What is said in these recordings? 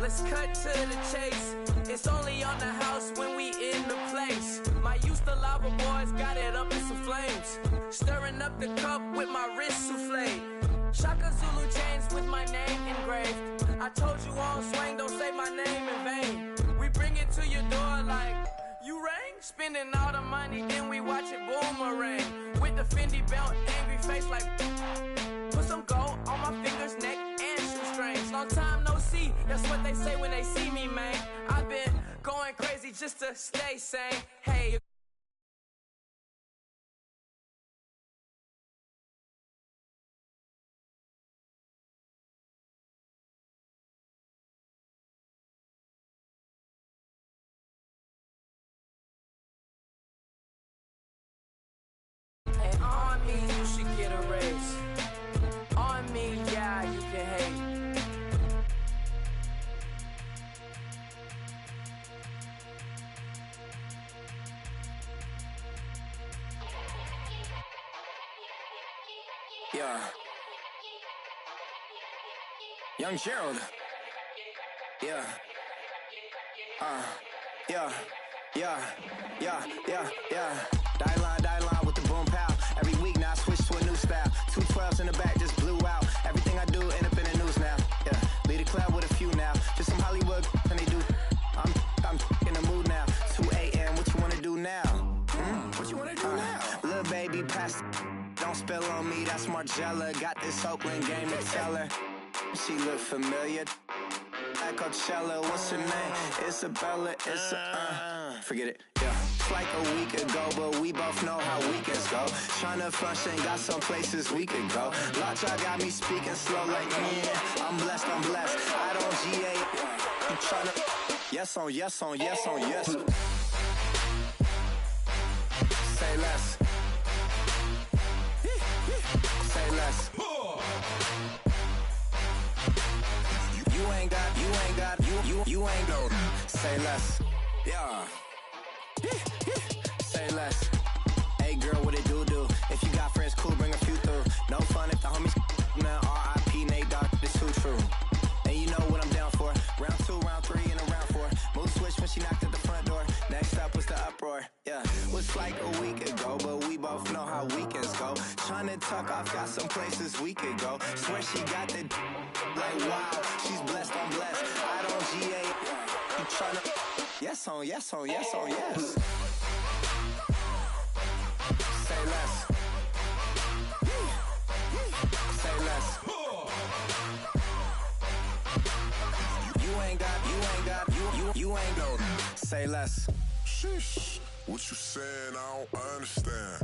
let's cut to the chase. It's only on the house when we in the place. My used to lava boys got it up in some flames. Stirring up the cup with my wrist souffle. Shaka Zulu chains with my name engraved. I told you on swing, don't say my name in vain. We bring it to your door like, you rang? Spending all the money, then we watch it boomerang. With the Fendi belt, angry face like, put some gold on my fingers, neck, and shoestrings. Long time no see, that's what they say when they see me, man. I've been going crazy just to stay sane. Hey. And on me, you should get a raise. On me, yeah, you can hate. Yeah. Young Gerald. Yeah. Yeah. Die line with the boom pow. Every week now I switch to a new style. 212s in the back just blew out. Everything I do end up in the news now. Yeah. Lead a club with a few now. Just some Hollywood and they do. I'm in the mood now. 2 a.m. What you wanna do now? What you wanna do now? Little baby pass. Don't spill on me. That's Margella. Got this Oakland game to tell her. She look familiar. At Coachella, what's her name? Isabella, forget it, yeah. It's like a week ago, but we both know how weekends go. Tryna function, got some places we could go. Lot y'all got me speaking slow like, yeah, I'm blessed. I don't GA, you tryna, yes on yes. Say less. Say less. You ain't got, say less. Yeah. Say less. Hey girl, what it do? If you got friends, cool, bring a few through. No fun if the homies, man, R.I.P. Nate Dogg, this too true. And you know what I'm down for. Round 2, round 3, and a round 4. Mood switch when she knocked at the front door. Next up was the uproar. Yeah, was like a week ago, but we both know how weekends go. Tryna tuck off, got some places we could go. Swear she got the like wow, she's blessed, I'm blessed. I don't GA, you tryna yes on yes. Say less. Say less. You ain't got, say less. Sheesh, what you saying? I don't understand.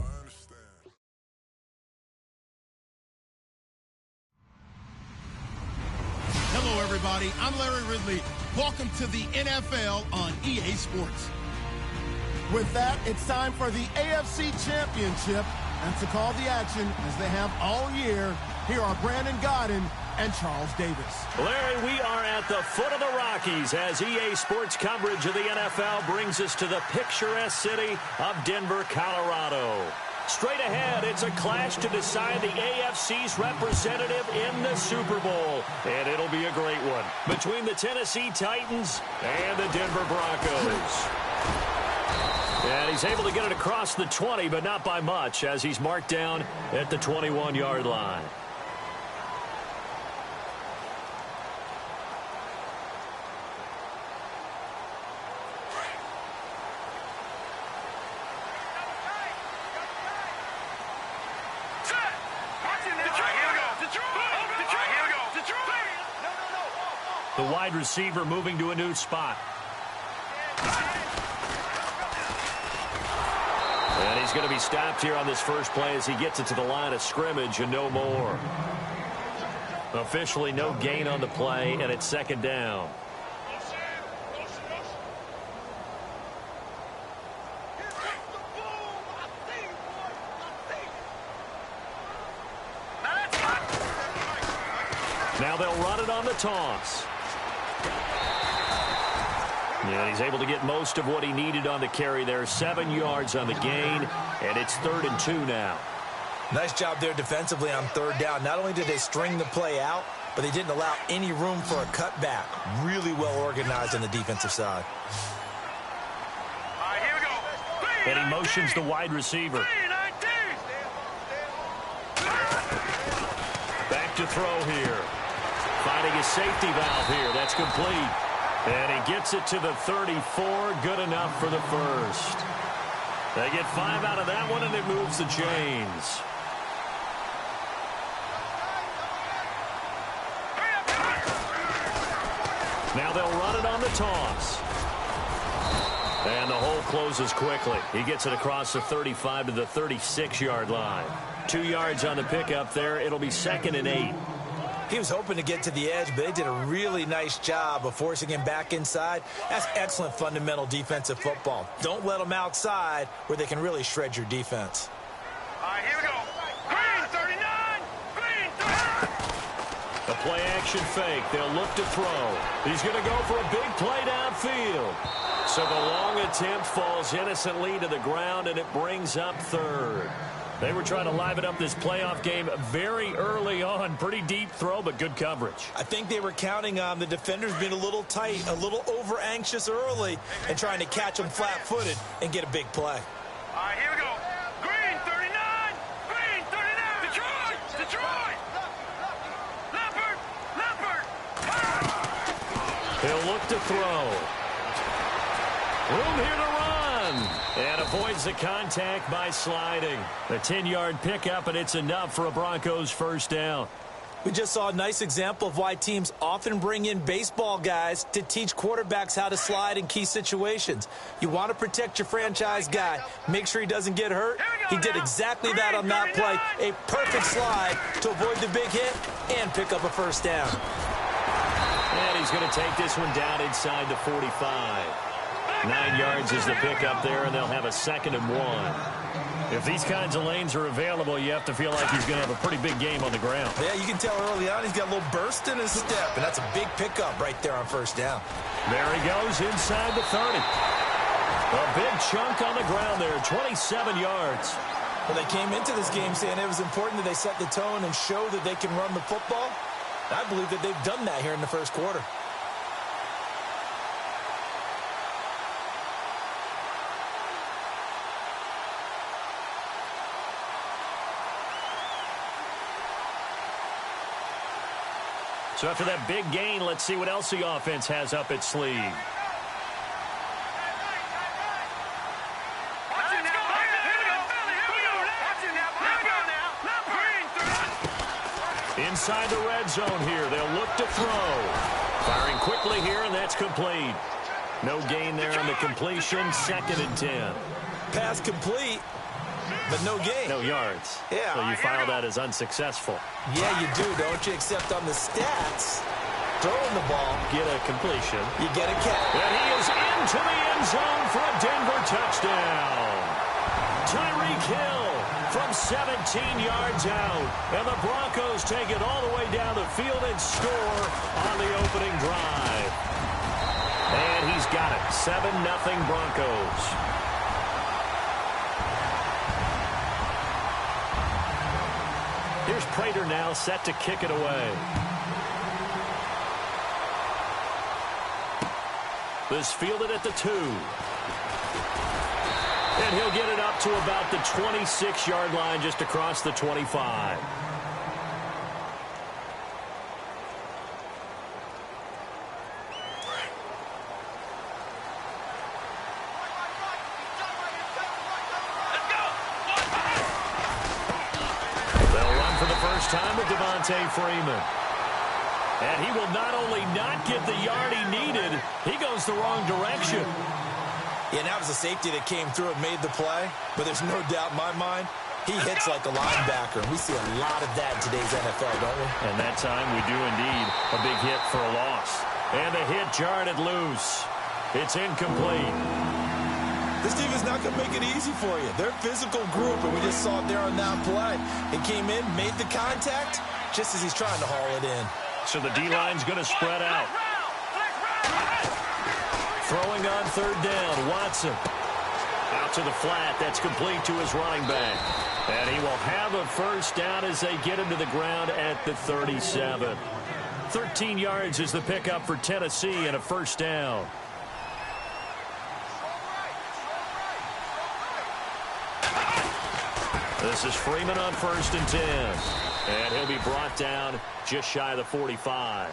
Hello, everybody. I'm Larry Ridley. Welcome to the NFL on EA Sports. With that, it's time for the AFC Championship. And to call the action, as they have all year, here are Brandon Godden and Charles Davis. Larry, we are at the foot of the Rockies as EA Sports coverage of the NFL brings us to the picturesque city of Denver, Colorado. Straight ahead, it's a clash to decide the AFC's representative in the Super Bowl. And it'll be a great one between the Tennessee Titans and the Denver Broncos. And he's able to get it across the 20, but not by much, as he's marked down at the 21-yard line. The wide receiver moving to a new spot. And he's going to be stopped here on this first play as he gets it to the line of scrimmage and no more. Officially no gain on the play, and it's second down. Now they'll run it on the toss. And he's able to get most of what he needed on the carry there. 7 yards on the gain, and it's 3rd and 2 now. Nice job there defensively on 3rd down. Not only did they string the play out, but they didn't allow any room for a cutback. Really well organized on the defensive side. All right, here we go. And he motions the wide receiver. Back to throw here. Finding a safety valve here. That's complete. And he gets it to the 34. Good enough for the first. They get 5 out of that one, and it moves the chains. Now they'll run it on the toss. And the hole closes quickly. He gets it across the 35 to the 36-yard line. 2 yards on the pickup there. It'll be 2nd and 8. He was hoping to get to the edge, but they did a really nice job of forcing him back inside. That's excellent fundamental defensive football. Don't let them outside where they can really shred your defense. All right, here we go. Green 39. Green 30. A play-action fake. They'll look to throw. He's going to go for a big play downfield. So the long attempt falls innocently to the ground, and it brings up 3rd. They were trying to liven up this playoff game very early on. Pretty deep throw, but good coverage. I think they were counting on the defenders being a little tight, a little over-anxious early, and trying to catch them flat-footed and get a big play. All right, here we go. Green 39. Green 39. Detroit. Detroit. Leopard. He'll look to throw. Room here to run. And avoids the contact by sliding. A 10-yard pickup, and it's enough for a Broncos first down. We just saw a nice example of why teams often bring in baseball guys to teach quarterbacks how to slide in key situations. You want to protect your franchise guy. Make sure he doesn't get hurt. He did exactly that on that play. A perfect slide to avoid the big hit and pick up a first down. And he's going to take this one down inside the 45. 9 yards is the pickup there, and they'll have a 2nd and 1. If these kinds of lanes are available, you have to feel like he's going to have a pretty big game on the ground. Yeah, you can tell early on he's got a little burst in his step, and that's a big pickup right there on first down. There he goes inside the 30. A big chunk on the ground there, 27 yards. Well, they came into this game saying it was important that they set the tone and show that they can run the football. I believe that they've done that here in the first quarter. So after that big gain, let's see what else the offense has up its sleeve. Inside the red zone here, they'll look to throw. Firing quickly here, and that's complete. No gain there on the completion, 2nd and 10. Pass complete, but no gain. No yards. Yeah. So you file that as unsuccessful. Yeah, you do, don't you? Except on the stats, throwing the ball, get a completion. You get a catch. And he is into the end zone for a Denver touchdown. Tyreek Hill from 17 yards out. And the Broncos take it all the way down the field and score on the opening drive. And he's got it. 7-0 Broncos. Here's Prater now set to kick it away. This fielded at the 2. And he'll get it up to about the 26-yard line, just across the 25. They'll run for the first time with Devontae Freeman. And he will not only not get the yard he needed, he goes the wrong direction. Yeah, and that was a safety that came through and made the play. But there's no doubt in my mind, he hits like a linebacker. And we see a lot of that in today's NFL, don't we? And that time we do indeed. A big hit for a loss. And the hit jarred it loose. It's incomplete. This team is not going to make it easy for you. They're a physical group, and we just saw it there on that play. It came in, made the contact, just as he's trying to haul it in. So the D-line's going to spread out. Throwing on third down, Watson. Out to the flat. That's complete to his running back. And he will have a first down as they get him to the ground at the 37. 13 yards is the pickup for Tennessee and a first down. This is Freeman on 1st and 10. And he'll be brought down just shy of the 45.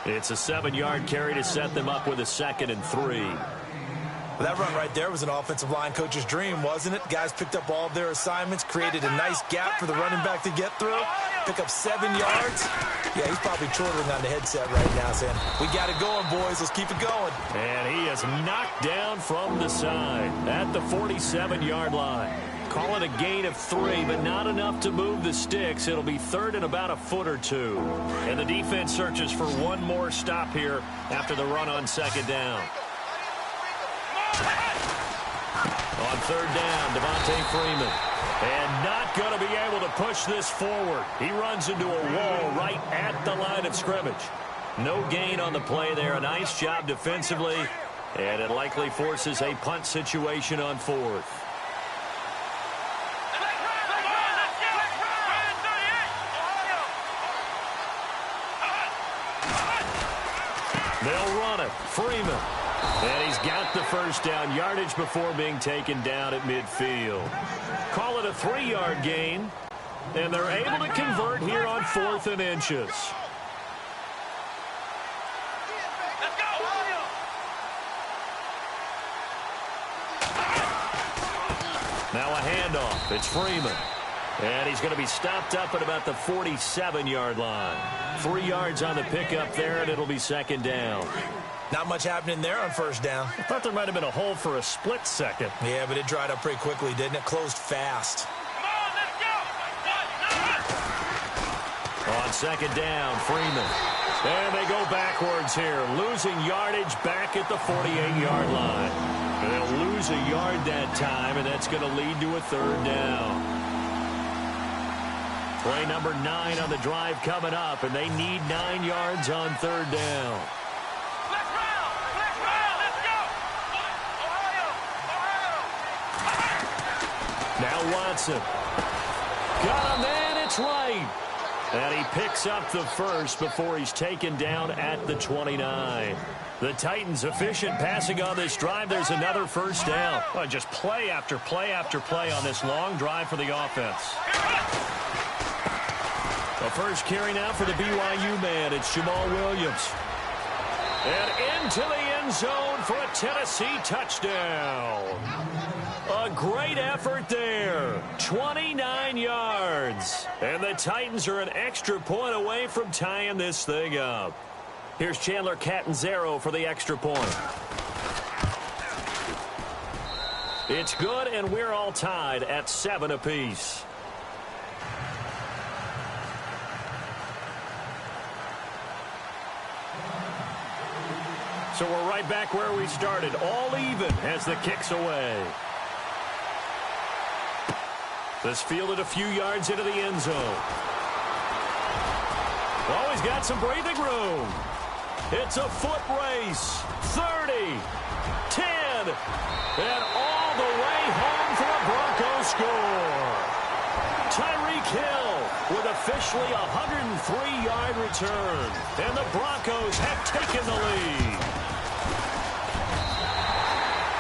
It's a 7-yard carry to set them up with a 2nd and 3. Well, that run right there was an offensive line coach's dream, wasn't it? Guys picked up all of their assignments, created a nice gap for the running back to get through, pick up 7 yards. Yeah, he's probably chortling on the headset right now saying, we got it going, boys. Let's keep it going. And he is knocked down from the side at the 47-yard line. Call it a gain of 3, but not enough to move the sticks. It'll be 3rd and about a foot or 2. And the defense searches for one more stop here after the run on 2nd down. On 3rd down, Devontae Freeman. And not going to be able to push this forward. He runs into a wall right at the line of scrimmage. No gain on the play there. A nice job defensively. And it likely forces a punt situation on 4th. They'll run it. Freeman. And he's got the first down. Yardage before being taken down at midfield. Call it a 3-yard gain. And they're able to convert here on 4th and inches. Now a handoff. It's Freeman. And he's going to be stopped up at about the 47-yard line. 3 yards on the pickup there, and it'll be 2nd down. Not much happening there on 1st down. I thought there might have been a hole for a split second. Yeah, but it dried up pretty quickly, didn't it? Closed fast. On 2nd down, Freeman. And they go backwards here, losing yardage back at the 48-yard line. And they'll lose a yard that time, and that's going to lead to a 3rd down. Play number 9 on the drive coming up, and they need 9 yards on 3rd down. Now Watson. Got him, and it's right. And he picks up the first before he's taken down at the 29. The Titans efficient passing on this drive. There's another first down. Oh, just play after play after play on this long drive for the offense. The first carry now for the BYU man. It's Jamal Williams. And into the end zone for a Tennessee touchdown. A great effort there. 29 yards. And the Titans are an extra point away from tying this thing up. Here's Chandler Catanzaro for the extra point. It's good, and we're all tied at 7 apiece. So we're right back where we started, all even as the kick's away. This fielded a few yards into the end zone. Always got some breathing room. It's a foot race. 30, 10, and all the way home for a Broncos score. Tyreek Hill with officially a 103-yard return. And the Broncos have taken the lead.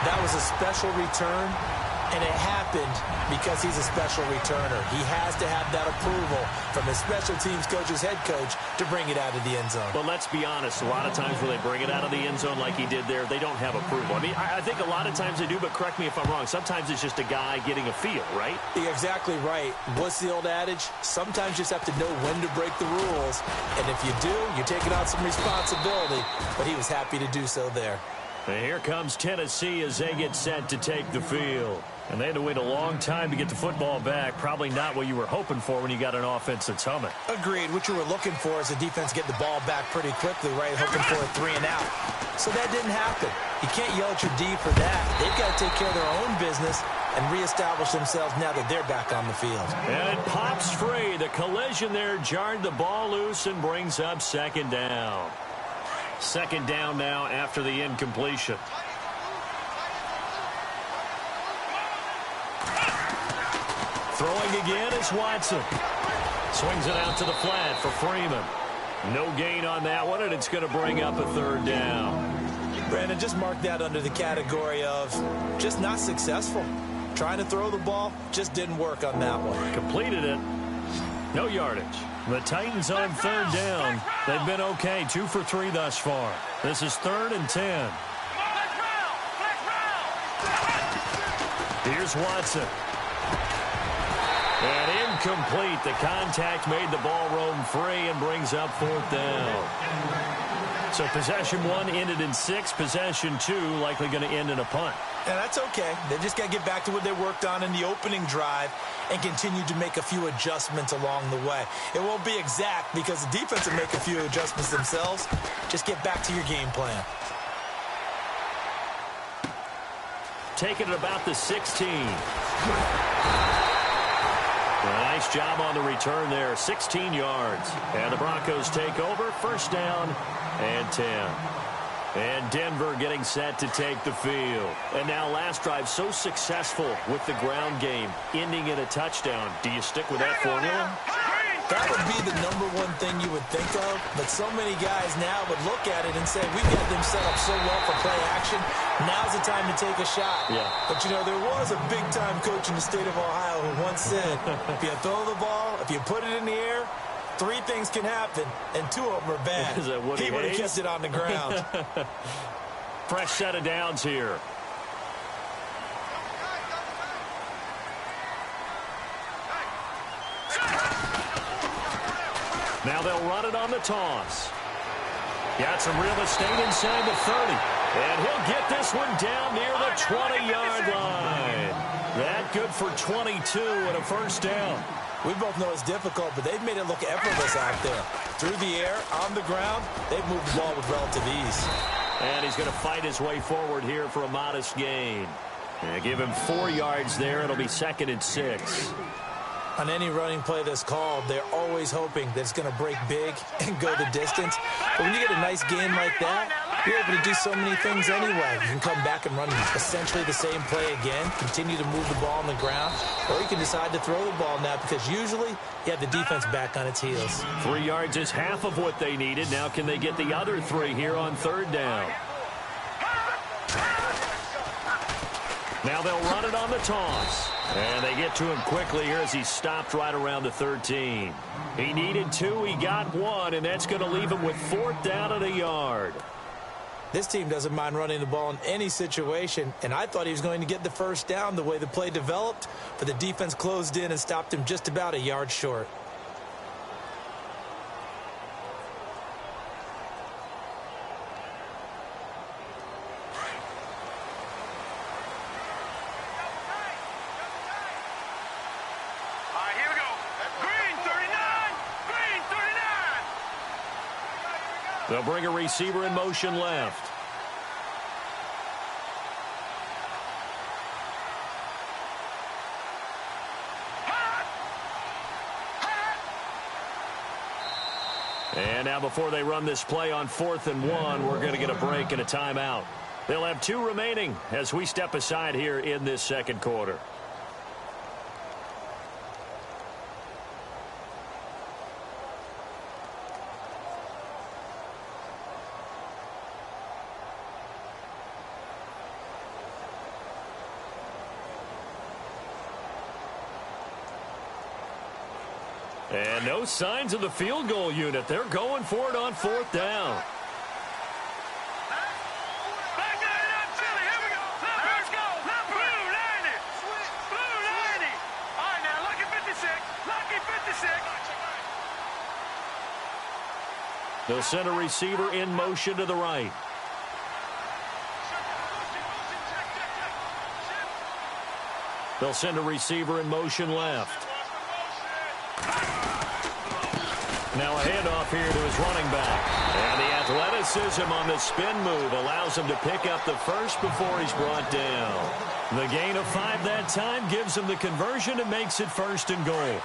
That was a special return, and it happened because he's a special returner. He has to have that approval from his special teams coach's head coach to bring it out of the end zone. But let's be honest, a lot of times when they bring it out of the end zone like he did there, they don't have approval. I mean, I think a lot of times they do, but correct me if I'm wrong. Sometimes it's just a guy getting a feel, right? You're exactly right. What's the old adage? Sometimes you just have to know when to break the rules, and if you do, you're taking on some responsibility, but he was happy to do so there. And here comes Tennessee as they get set to take the field. And they had to wait a long time to get the football back. Probably not what you were hoping for when you got an offense that's humming. Agreed. What you were looking for is the defense getting the ball back pretty quickly, right? Hoping for a 3 and out. So that didn't happen. You can't yell at your D for that. They've got to take care of their own business and reestablish themselves now that they're back on the field. And it pops free. The collision there jarred the ball loose and brings up 2nd down. 2nd down now after the incompletion. Throwing again is Watson. Swings it out to the flat for Freeman. No gain on that one, and it's going to bring up a third down. Brandon, just mark that under the category of just not successful. Trying to throw the ball just didn't work on that one. Completed it. No yardage. The Titans on third down. They've been okay, 2 for 3 thus far. This is 3rd and 10. Here's Watson. And incomplete. The contact made the ball roam free and brings up 4th down. So possession 1 ended in 6. Possession 2 likely going to end in a punt. And that's okay. They just got to get back to what they worked on in the opening drive and continue to make a few adjustments along the way. It won't be exact because the defense will make a few adjustments themselves. Just get back to your game plan. Taking it about the 16. Nice job on the return there. 16 yards. And the Broncos take over. 1st down and 10. And Denver getting set to take the field. And now last drive so successful with the ground game, ending in a touchdown. Do you stick with that formula? That would be the #1 thing you would think of, but so many guys now would look at it and say, we've got them set up so well for play action. Now's the time to take a shot. Yeah. But, you know, there was a big-time coach in the state of Ohio who once said, if you throw the ball, if you put it in the air, 3 things can happen, and 2 of them are bad. He would have kept it on the ground. Fresh set of downs here. Now they'll run it on the toss. Got some real estate inside the 30. And he'll get this one down near the 20-yard line. That good for 22 and a 1st down. We both know it's difficult, but they've made it look effortless out there. Through the air, on the ground, they've moved the ball with relative ease. And he's going to fight his way forward here for a modest gain. And give him 4 yards there. It'll be 2nd and 6. On any running play that's called, they're always hoping that it's going to break big and go the distance. But when you get a nice gain like that, you're able to do so many things anyway. You can come back and run essentially the same play again, continue to move the ball on the ground, or you can decide to throw the ball now because usually you have the defense back on its heels. 3 yards is half of what they needed. Now can they get the other 3 here on 3rd down? Now they'll run it on the toss. And they get to him quickly here as he stopped right around the 13. He needed 2, he got 1, and that's going to leave him with 4th down and a yard. This team doesn't mind running the ball in any situation, and I thought he was going to get the 1st down the way the play developed, but the defense closed in and stopped him just about a yard short. They'll bring a receiver in motion left. And now before they run this play on 4th and 1, we're going to get a break and a timeout. They'll have 2 remaining as we step aside here in this 2nd quarter. And no signs of the field goal unit. They're going for it on 4th down. They'll send a receiver in motion to the right. They'll send a receiver in motion left. Now a handoff here to his running back. And the athleticism on the spin move allows him to pick up the 1st before he's brought down. The gain of 5 that time gives him the conversion and makes it 1st and goal.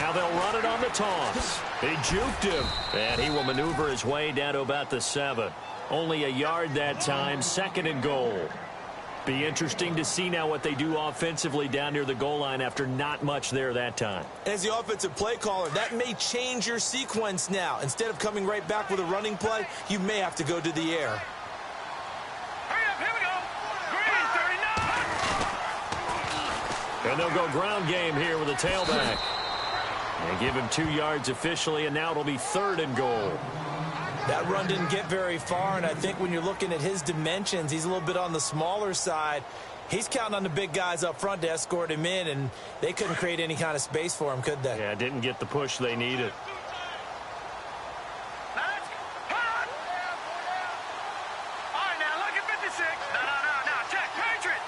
Now they'll run it on the toss. He juked him, and he will maneuver his way down to about the 7. Only a yard that time, 2nd and goal. Be interesting to see now what they do offensively down near the goal line after not much there that time. As the offensive play caller, that may change your sequence now. Instead of coming right back with a running play, you may have to go to the air. Hurry up, here we go. Green 39. And they'll go ground game here with a tailback. They give him 2 yards officially, and now it'll be 3rd and goal. That run didn't get very far, and I think when you're looking at his dimensions, he's a little bit on the smaller side. He's counting on the big guys up front to escort him in, and they couldn't create any kind of space for him, could they? Yeah, didn't get the push they needed. All right, now look at 56. No, check. Patriot.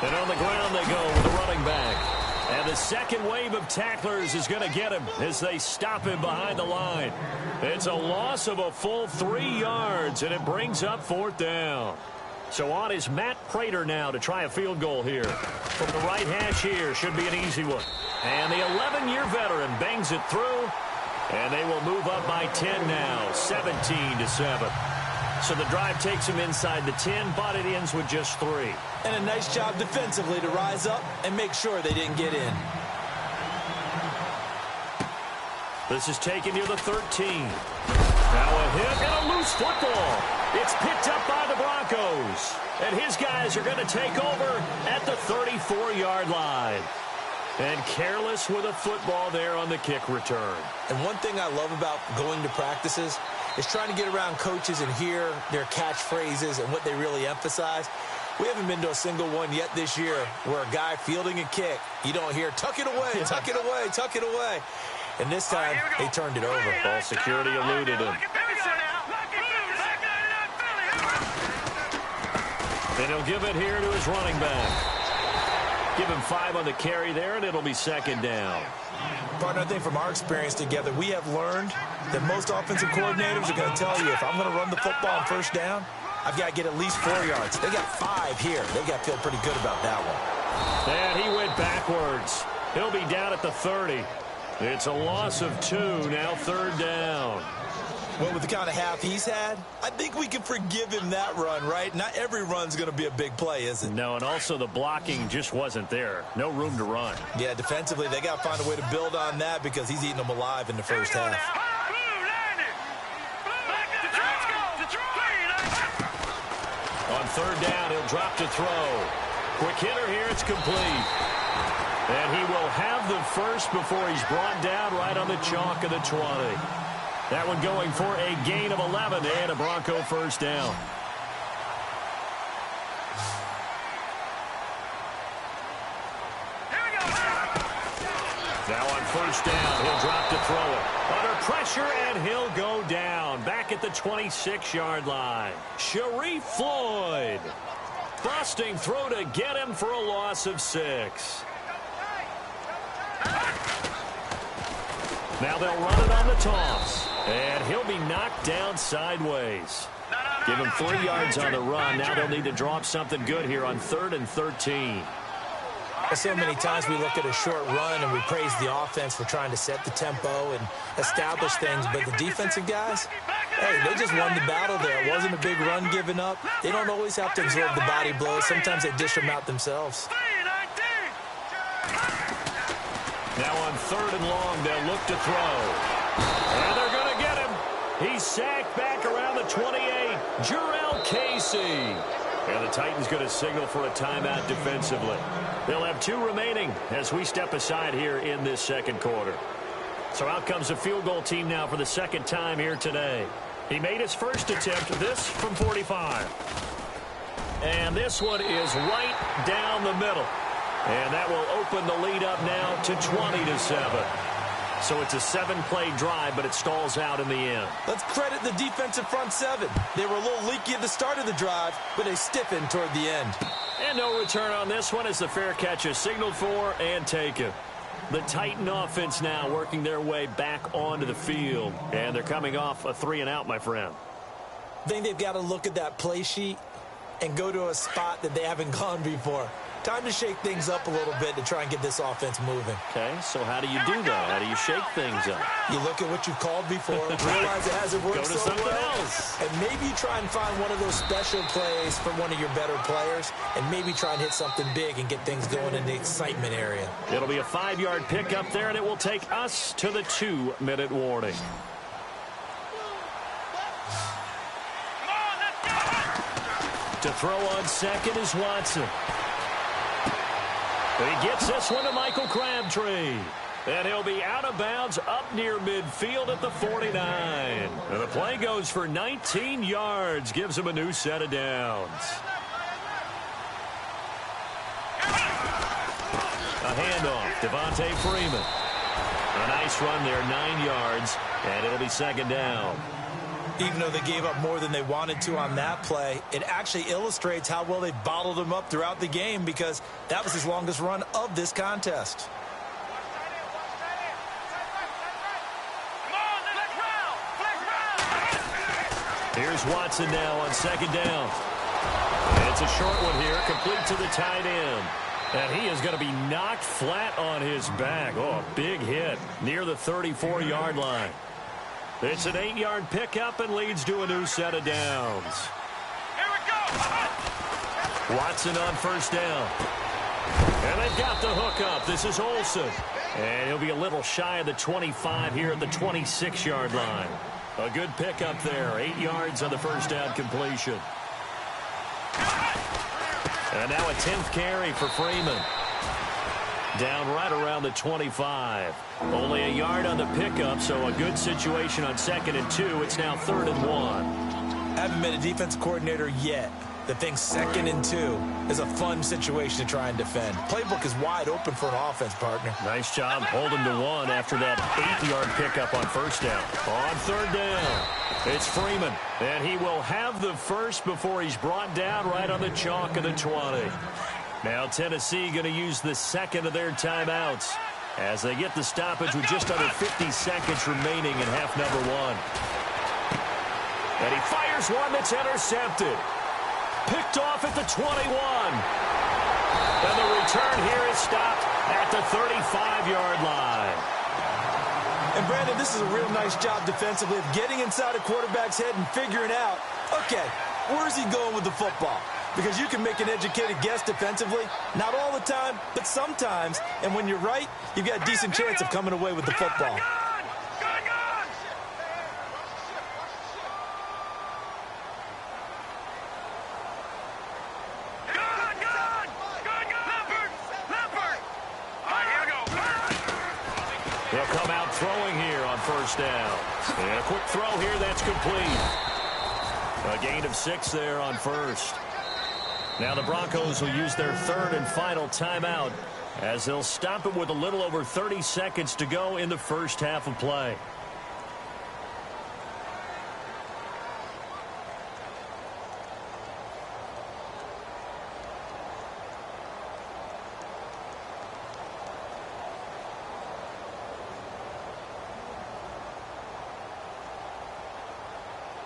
And on the ground they go with the running back. And the second wave of tacklers is going to get him as they stop him behind the line. It's a loss of a full 3 yards, and it brings up 4th down. So on is Matt Prater now to try a field goal here. From the right hash here, should be an easy one. And the 11-year veteran bangs it through, and they will move up by 10 now, 17-7. So the drive takes him inside the 10, but it ends with just 3. And a nice job defensively to rise up and make sure they didn't get in. This is taken near the 13. Now a hit and a loose football. It's picked up by the Broncos. And his guys are going to take over at the 34-yard line. And careless with a football there on the kick return. And one thing I love about going to practices is trying to get around coaches and hear their catchphrases and what they really emphasize. We haven't been to a single one yet this year where a guy fielding a kick, you don't hear, tuck it away, tuck it away, tuck it away. And this time, they turned it over. Ball security eluded him. And he'll give it here to his running back. Give him 5 on the carry there, and it'll be 2nd down. Partner, I think from our experience together, we have learned that most offensive coordinators are going to tell you, if I'm going to run the football on 1st down, I've got to get at least 4 yards. They got 5 here. They got to feel pretty good about that one. And he went backwards. He'll be down at the 30. It's a loss of 2, now 3rd down. Well, with the kind of half he's had, I think we can forgive him that run, right? Not every run's going to be a big play, is it? No, and also the blocking just wasn't there. No room to run. Yeah, defensively, they got to find a way to build on that because he's eating them alive in the first half. On 3rd down, he'll drop to throw. Quick hitter here, it's complete. And he will have the first before he's brought down right on the chalk of the 20. That one going for a gain of 11 and a Bronco 1st down. Now on 1st down, he'll drop to throw it. Under pressure, and he'll go down. Back at the 26-yard line. Sharif Floyd. Busting through to get him for a loss of 6. Now they'll run it on the toss. And he'll be knocked down sideways. Give him 3 yards on the run. Now they'll need to draw up something good here on 3rd and 13. So many times we look at a short run and we praise the offense for trying to set the tempo and establish things. But the defensive guys, hey, they just won the battle there. It wasn't a big run given up. They don't always have to absorb the body blows. Sometimes they dish them out themselves. Now on 3rd and long, they'll look to throw. And they're going to get him. He's sacked back around the 28. Jarrell Casey. And the Titans going to signal for a timeout defensively. They'll have 2 remaining as we step aside here in this 2nd quarter. So out comes a field goal team now for the 2nd time here today. He made his first attempt, this from 45. And this one is right down the middle. And that will open the lead up now to 20-7. So it's a 7-play drive, but it stalls out in the end. Let's credit the defensive front 7. They were a little leaky at the start of the drive, but they stiffened toward the end. And no return on this one as the fair catch is signaled for and taken. The Titan offense now working their way back onto the field. And they're coming off a 3-and-out, my friend. I think they've got to look at that play sheet and go to a spot that they haven't gone before. Time to shake things up a little bit to try and get this offense moving. Okay, so how do you do that? How do you shake things up? You look at what you've called before, realize it hasn't worked so well, and maybe you try and find one of those special plays from one of your better players, and maybe try and hit something big and get things going in the excitement area. It'll be a 5-yard pickup there, and it will take us to the 2-minute warning. To throw on second is Watson. He gets this one to Michael Crabtree. And he'll be out of bounds up near midfield at the 49. And the play goes for 19 yards. Gives him a new set of downs. A handoff. Devontae Freeman. A nice run there, 9 yards. And it'll be second down. Even though they gave up more than they wanted to on that play, it actually illustrates how well they bottled him up throughout the game because that was his longest run of this contest. Here's Watson now on second down. It's a short one here, complete to the tight end. And he is going to be knocked flat on his back. Oh, a big hit near the 34-yard line. It's an 8-yard pickup and leads to a new set of downs. Here we go. Watson on first down. And they've got the hookup. This is Olsen. And he'll be a little shy of the 25 here at the 26-yard line. A good pickup there. 8 yards on the first down completion. And now a 10th carry for Freeman. Down right around the 25. Only a yard on the pickup, so a good situation on 2nd and 2. It's now 3rd and 1. Haven't been a defensive coordinator yet that thinks 2nd and 2 is a fun situation to try and defend. Playbook is wide open for an offense, partner. Nice job holding to 1 after that 8-yard pickup on first down. On 3rd down, it's Freeman, and he will have the first before he's brought down right on the chalk of the 20. Now Tennessee going to use the second of their timeouts as they get the stoppage with just under 50 seconds remaining in half number 1. And he fires one that's intercepted. Picked off at the 21. And the return here is stopped at the 35-yard line. And, Brandon, this is a real nice job defensively of getting inside a quarterback's head and figuring out, okay, where's he going with the football? Because you can make an educated guess defensively. Not all the time, but sometimes. And when you're right, you've got a decent chance of coming away with the football. They'll come out throwing here on first down. And a quick throw here, that's complete. A gain of 6 there on first. Now the Broncos will use their 3rd and final timeout as they'll stop it with a little over 30 seconds to go in the first half of play.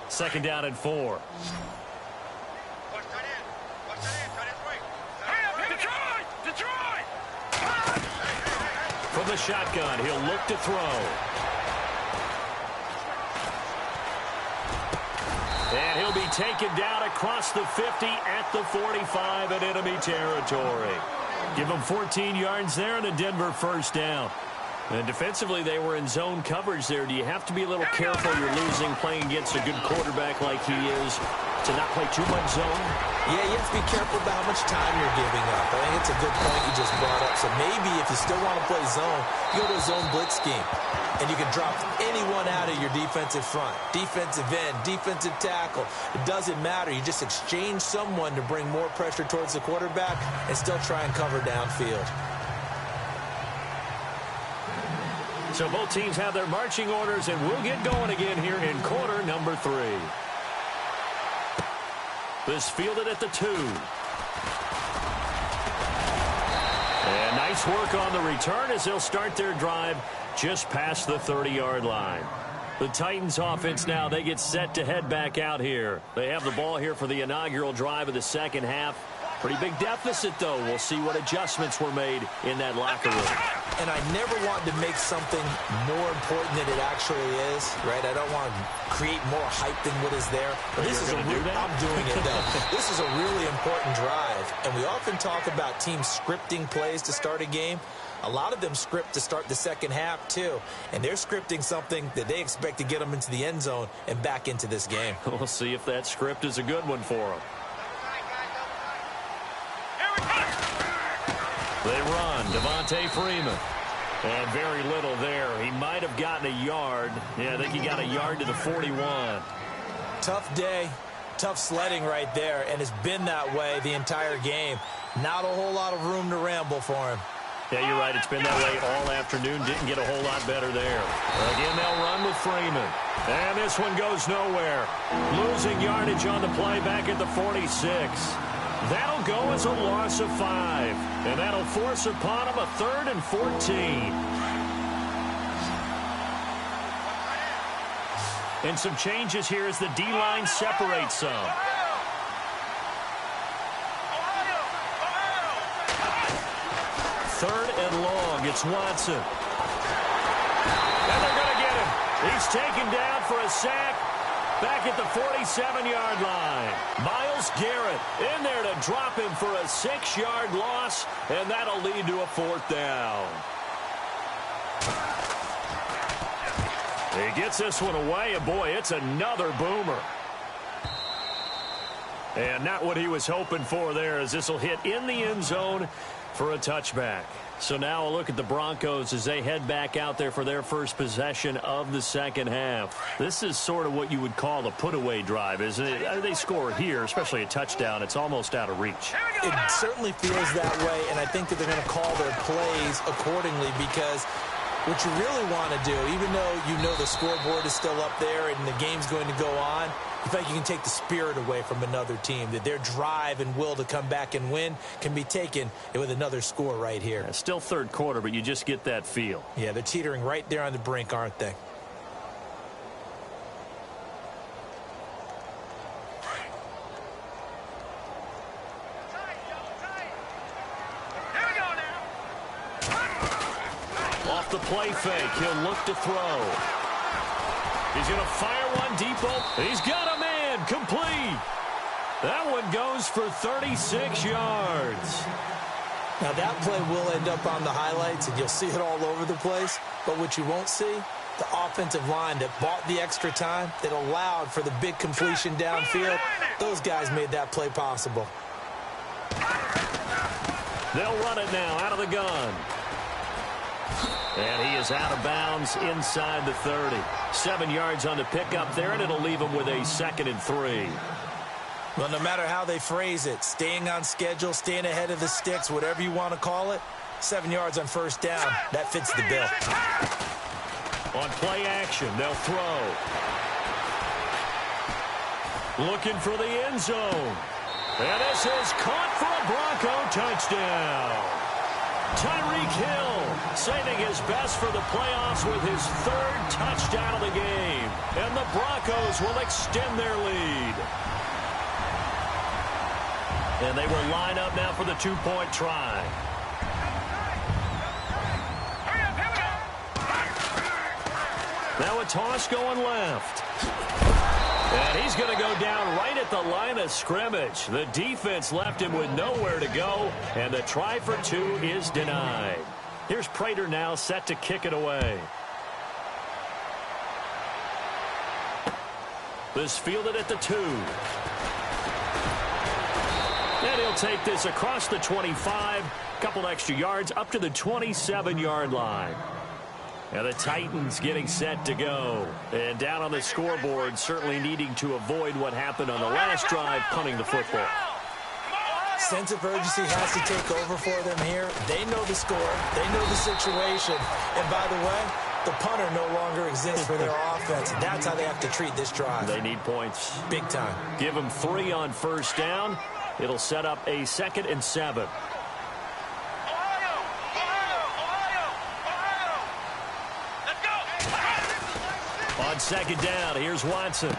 Second down and 4. From the shotgun, he'll look to throw. And he'll be taken down across the 50 at the 45 in enemy territory. Give him 14 yards there and a Denver first down. And defensively, they were in zone coverage there. Do you have to be a little careful? You're losing playing against a good quarterback like he is to not play too much zone? Yeah, you have to be careful about how much time you're giving up. I think it's a good point you just brought up. So maybe if you still want to play zone, you go to a zone blitz scheme. And you can drop anyone out of your defensive front. Defensive end, defensive tackle. It doesn't matter. You just exchange someone to bring more pressure towards the quarterback and still try and cover downfield. So both teams have their marching orders, and we'll get going again here in quarter number 3. This fielded at the 2. And nice work on the return as they'll start their drive just past the 30-yard line. The Titans offense now, they get set to head back out here. They have the ball here for the inaugural drive of the second half. Pretty big deficit, though. We'll see what adjustments were made in that locker room. And I never want to make something more important than it actually is, right? I don't want to create more hype than what is there. But this is I'm doing it, though. This is a really important drive. And we often talk about teams scripting plays to start a game. A lot of them script to start the second half, too. And they're scripting something that they expect to get them into the end zone and back into this game. We'll see if that script is a good one for them. They run, Devontae Freeman. And very little there. He might have gotten a yard. Yeah, I think he got a yard to the 41. Tough day, tough sledding right there, and it's been that way the entire game. Not a whole lot of room to ramble for him. Yeah, you're right. It's been that way all afternoon. Didn't get a whole lot better there. Again, they'll run with Freeman. And this one goes nowhere. Losing yardage on the play back at the 46. That'll go as a loss of 5. And that'll force upon him a 3rd and 14. And some changes here as the D-line separates some. Third and long. It's Watson. And they're going to get him. He's taken down for a sack. Back at the 47-yard line. Myles Garrett in there to drop him for a 6-yard loss, and that'll lead to a 4th down. He gets this one away, and boy, it's another boomer. And not what he was hoping for there, as this will hit in the end zone for a touchback. So now a look at the Broncos as they head back out there for their first possession of the second half. This is sort of what you would call a put-away drive, isn't it? They score here, especially a touchdown. It's almost out of reach. It certainly feels that way, and I think that they're going to call their plays accordingly, because what you really want to do, even though you know the scoreboard is still up there and the game's going to go on, in fact, you can take the spirit away from another team, that their drive and will to come back and win can be taken with another score right here. Yeah, still third quarter, but you just get that feel. Yeah, they're teetering right there on the brink, aren't they? Off the play fake, he'll look to throw. He's going to fire one deep. He's got a man complete. That one goes for 36 yards. Now that play will end up on the highlights, and you'll see it all over the place. But what you won't see, the offensive line that bought the extra time, that allowed for the big completion downfield, those guys made that play possible. They'll run it now out of the gun. And he is out of bounds inside the 30. 7 yards on the pickup there, and it'll leave him with a 2nd and 3. Well, no matter how they phrase it, staying on schedule, staying ahead of the sticks, whatever you want to call it, 7 yards on first down, that fits the bill. On play action, they'll throw. Looking for the end zone. And this is caught for a Bronco touchdown. Tyreek Hill saving his best for the playoffs with his 3rd touchdown of the game. And the Broncos will extend their lead. And they will line up now for the 2-point try. Now a toss going left. And he's going to go down right at the line of scrimmage. The defense left him with nowhere to go, and the try for 2 is denied. Here's Prater now set to kick it away. This fielded at the 2. And he'll take this across the 25, couple extra yards up to the 27-yard line. And the Titans getting set to go. And down on the scoreboard, certainly needing to avoid what happened on the last drive, punting the football. Sense of urgency has to take over for them here. They know the score. They know the situation. And by the way, the punter no longer exists for their offense. That's how they have to treat this drive. They need points. Big time. Give them 3 on first down. It'll set up a 2nd and 7. On second down, here's Watson.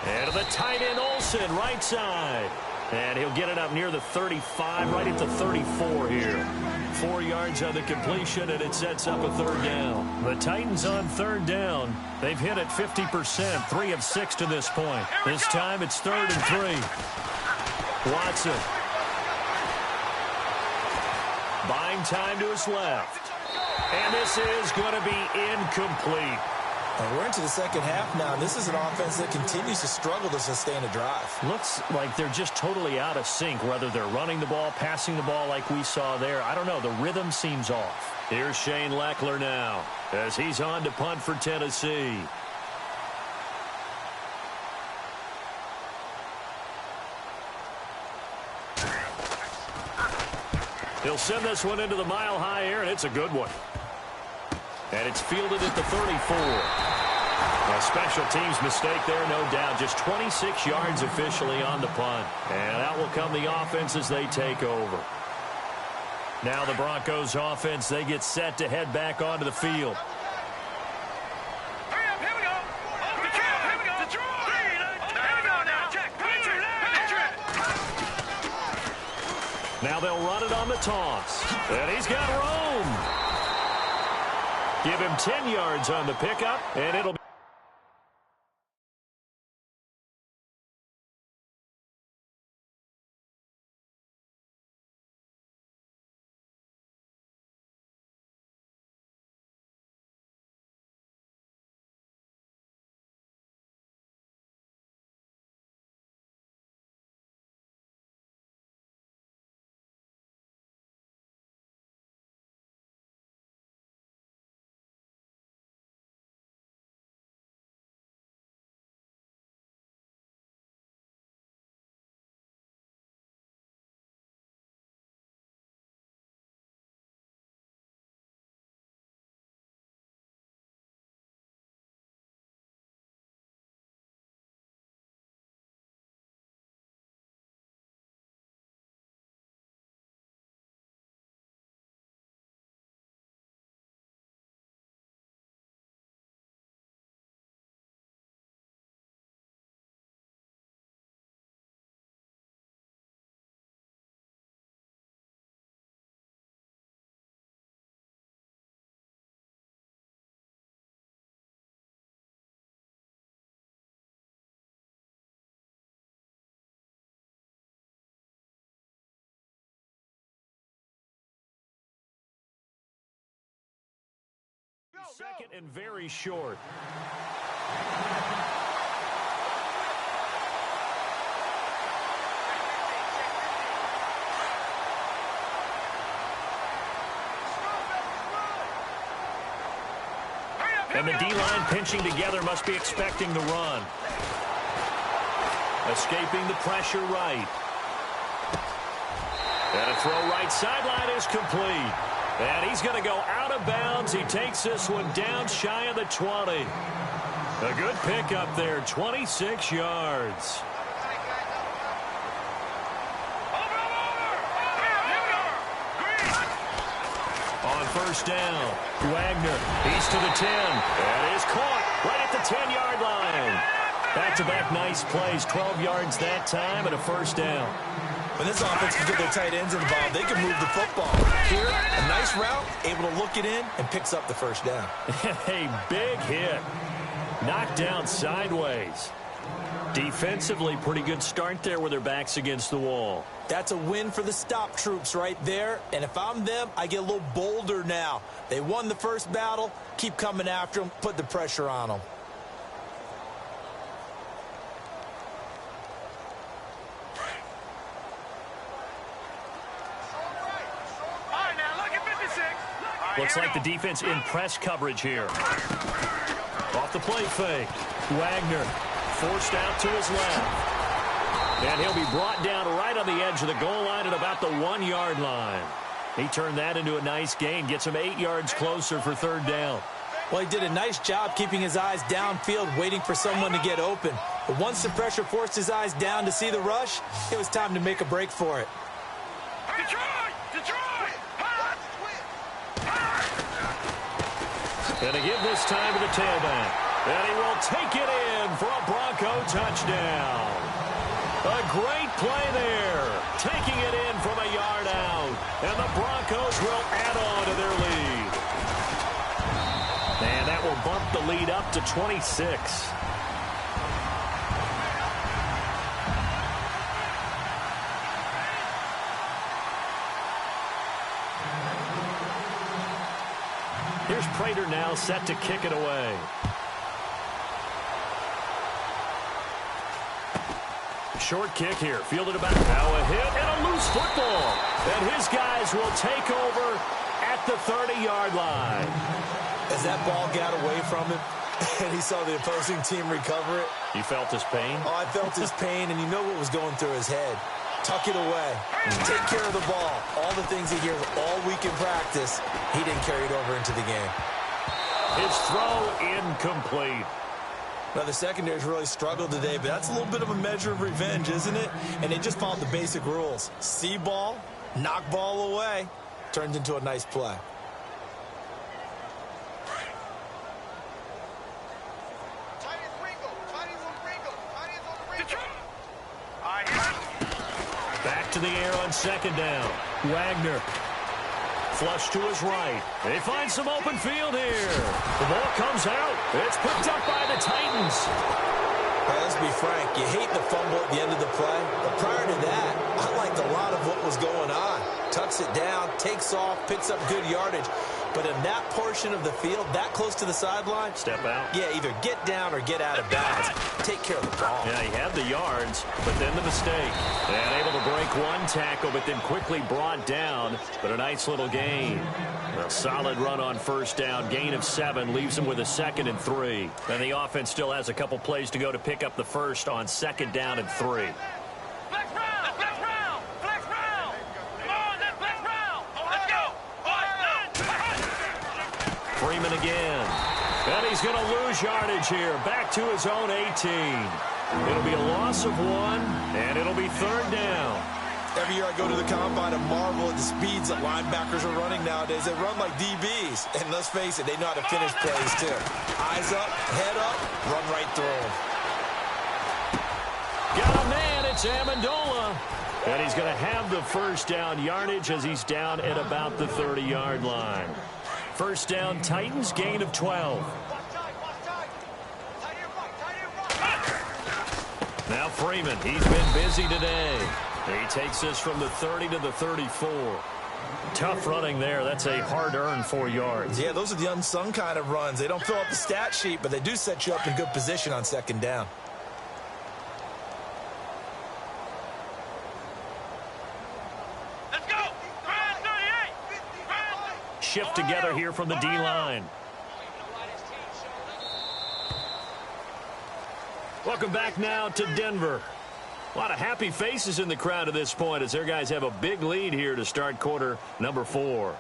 And to the tight end, Olsen, right side. And he'll get it up near the 35, right at the 34 here. 4 yards on the completion, and it sets up a third down. The Titans on third down. They've hit it 50%, 3 of 6 to this point. This time it's 3rd and 3. Watson. Buying time to his left. And this is going to be incomplete. And we're into the second half now, and this is an offense that continues to struggle to sustain a drive. Looks like they're just totally out of sync, whether they're running the ball, passing the ball like we saw there. I don't know. The rhythm seems off. Here's Shane Leckler now as he's on to punt for Tennessee. He'll send this one into the mile-high air, and it's a good one. And it's fielded at the 34. A special teams mistake there, no doubt. Just 26 yards officially on the punt. And out will come the offense as they take over. Now the Broncos offense, they get set to head back onto the field. Hurry up, here we go. Off the trail, here we go. Detroit. Here we go now. Check. Now they'll run it on the toss. And he's got room. Give him 10 yards on the pickup, and it'll be second and very short. And the D-line pinching together must be expecting the run. Escaping the pressure right. And a throw right sideline is complete. And he's going to go out of bounds. He takes this one down shy of the 20. A good pickup there, 26 yards. On first down, Wagner, he's to the 10. And is caught right at the 10-yard line. Back-to-back nice plays, 12 yards that time and a first down. When this offense can get their tight ends involved, they can move the football. Here, a nice route, able to look it in, and picks up the first down. A big hit. Knocked down sideways. Defensively, pretty good start there with their backs against the wall. That's a win for the stop troops right there. And if I'm them, I get a little bolder now. They won the first battle. Keep coming after them. Put the pressure on them. Looks like the defense in press coverage here. Off the play fake. Wagner forced out to his left. And he'll be brought down right on the edge of the goal line at about the 1-yard line. He turned that into a nice gain. Gets him 8 yards closer for third down. Well, he did a nice job keeping his eyes downfield, waiting for someone to get open. But once the pressure forced his eyes down to see the rush, it was time to make a break for it. Detroit! Detroit! And to give this time to the tailback. And he will take it in for a Bronco touchdown. A great play there. Taking it in from a yard out. And the Broncos will add on to their lead. And that will bump the lead up to 26. Here's Prater now set to kick it away. Short kick here, fielded about now a hit and a loose football. And his guys will take over at the 30-yard line. As that ball got away from him and he saw the opposing team recover it. You felt his pain? Oh, I felt his pain, and you know what was going through his head. Tuck it away. Take care of the ball. All the things he hears all week in practice, he didn't carry it over into the game. His throw incomplete. Now, the secondary's really struggled today, but that's a little bit of a measure of revenge, isn't it? And they just followed the basic rules. See ball, knock ball away. Turns into a nice play. Back to the air on second down. Wagner. Flush to his right. They find some open field here. The ball comes out. It's picked up by the Titans. Well, let's be frank. You hate the fumble at the end of the play. But prior to that, I liked a lot of what was going on. Tucks it down, takes off, picks up good yardage. But in that portion of the field, that close to the sideline, step out. Yeah, either get down or get out of bounds. Take care of the ball. Yeah, he had the yards, but then the mistake. And able to break one tackle, but then quickly brought down. But a nice little gain. A solid run on first down. Gain of 7 leaves him with a 2nd and 3. And the offense still has a couple plays to go to pick up the first on 2nd down and 3. Freeman again. And he's going to lose yardage here. Back to his own 18. It'll be a loss of 1, and it'll be 3rd down. Every year I go to the combine and marvel at the speeds that linebackers are running nowadays. They run like DBs. And let's face it, they know how to finish plays too. Eyes up, head up, run right through them. Got a man, it's Amendola. And he's going to have the first down yardage as he's down at about the 30-yard line. First down, Titans, gain of 12. Now Freeman, he's been busy today. He takes this from the 30 to the 34. Tough running there. That's a hard-earned 4 yards. Yeah, those are the unsung kind of runs. They don't fill up the stat sheet, but they do set you up in good position on 2nd down. Shift together here from the D-line. Welcome back now to Denver. A lot of happy faces in the crowd at this point as their guys have a big lead here to start quarter number 4.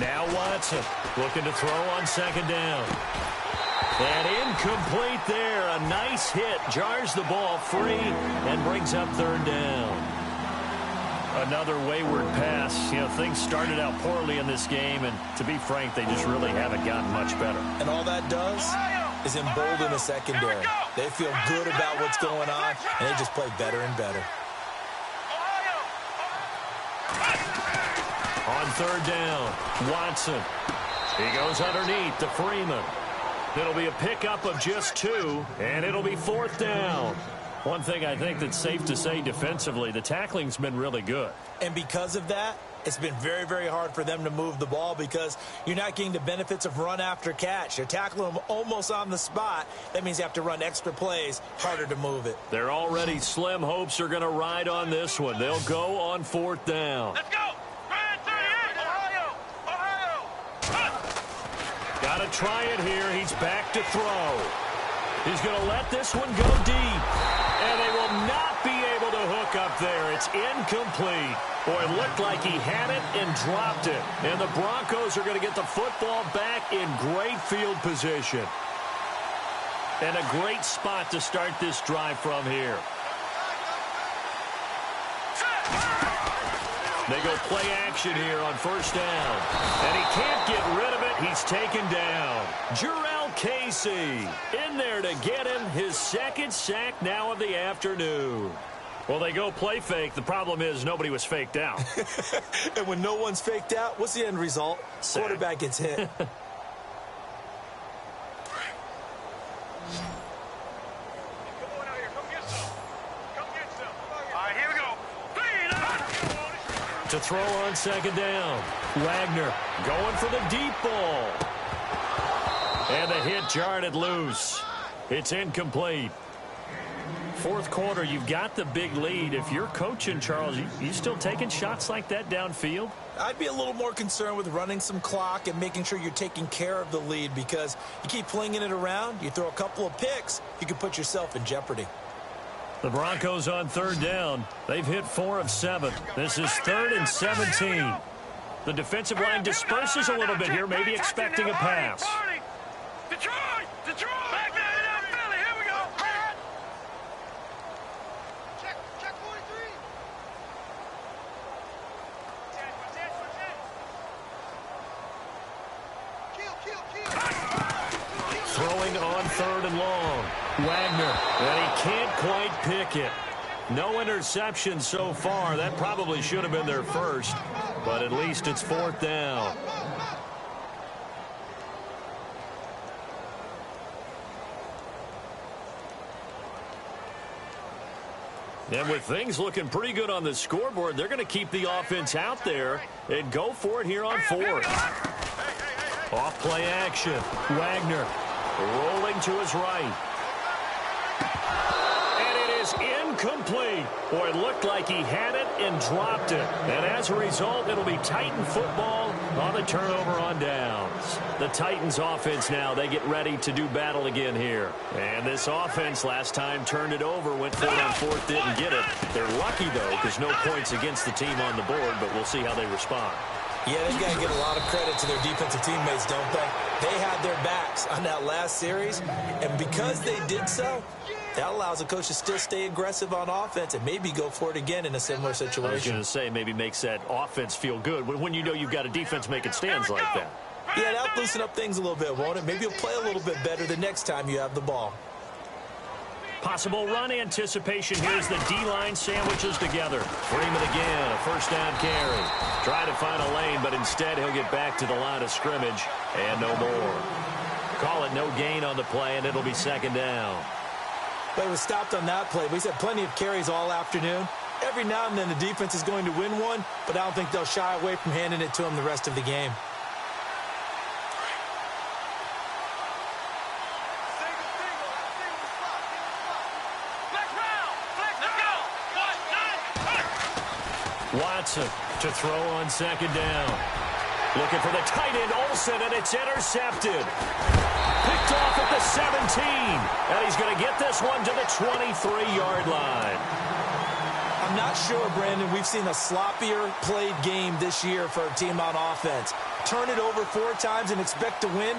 Now Watson looking to throw on 2nd down. And incomplete there. A nice hit. Jars the ball free and brings up 3rd down. Another wayward pass. You know, things started out poorly in this game, and to be frank, they just really haven't gotten much better. And all that does is embolden the secondary. They feel good about what's going on, and they just play better and better. On 3rd down, Watson. He goes underneath to Freeman. It'll be a pickup of just 2, and it'll be 4th down. One thing I think that's safe to say defensively, the tackling's been really good. And because of that, it's been very, very hard for them to move the ball because you're not getting the benefits of run after catch. You're tackling them almost on the spot. That means you have to run extra plays, harder to move it. Their already slim hopes are going to ride on this one. They'll go on 4th down. Let's go! Got to try it here. He's back to throw. He's going to let this one go deep. And they will not be able to hook up there. It's incomplete. Boy, it looked like he had it and dropped it. And the Broncos are going to get the football back in great field position. And a great spot to start this drive from here. They go play action here on first down. And he can't get rid of it. He's taken down. Jarrell Casey in there to get him his second sack now of the afternoon. Well, they go play fake. The problem is nobody was faked out. And when no one's faked out, what's the end result? Sack. Quarterback gets hit. To throw on second down. Wagner going for the deep ball. And the hit jarred it loose. It's incomplete. Fourth quarter, you've got the big lead. If you're coaching, Charles, you still taking shots like that downfield? I'd be a little more concerned with running some clock and making sure you're taking care of the lead, because you keep flinging it around, you throw a couple of picks, you can put yourself in jeopardy. The Broncos on third down. They've hit 4 of 7. This is 3rd and 17. The defensive line disperses a little bit here, maybe expecting a pass. Detroit! Detroit! Back down, Philly. Here we go. Check 43. Throwing on 3rd and long. Wagner, and he can't quite pick it. No interception so far. That probably should have been their first, but at least it's 4th down. And with things looking pretty good on the scoreboard, they're going to keep the offense out there and go for it here on 4th. Off play action. Wagner rolling to his right. Incomplete. Boy, it looked like he had it and dropped it. And as a result, it'll be Titan football on the turnover on downs. The Titans offense now, they get ready to do battle again here. And this offense last time turned it over, went for it on 4th, didn't get it. They're lucky, though, because no points against the team on the board, but we'll see how they respond. Yeah, they've got to give a lot of credit to their defensive teammates, don't they? They had their backs on that last series, and because they did so, that allows the coach to still stay aggressive on offense and maybe go for it again in a similar situation. I was going to say, maybe makes that offense feel good when you know you've got a defense making stands like that. Yeah, that'll loosen up things a little bit, won't it? Maybe you'll play a little bit better the next time you have the ball. Possible run anticipation. Here's the D-line sandwiches together. Freeman again, a first down carry. Try to find a lane, but instead he'll get back to the line of scrimmage and no more. Call it no gain on the play, and it'll be 2nd down. But he was stopped on that play. He's had plenty of carries all afternoon. Every now and then the defense is going to win one, but I don't think they'll shy away from handing it to him the rest of the game. Watson to throw on 2nd down. Looking for the tight end, Olsen, and it's intercepted. Picked off at the 17. And he's going to get this one to the 23-yard line. I'm not sure, Brandon, we've seen a sloppier played game this year for a team on offense. Turn it over 4 times and expect to win?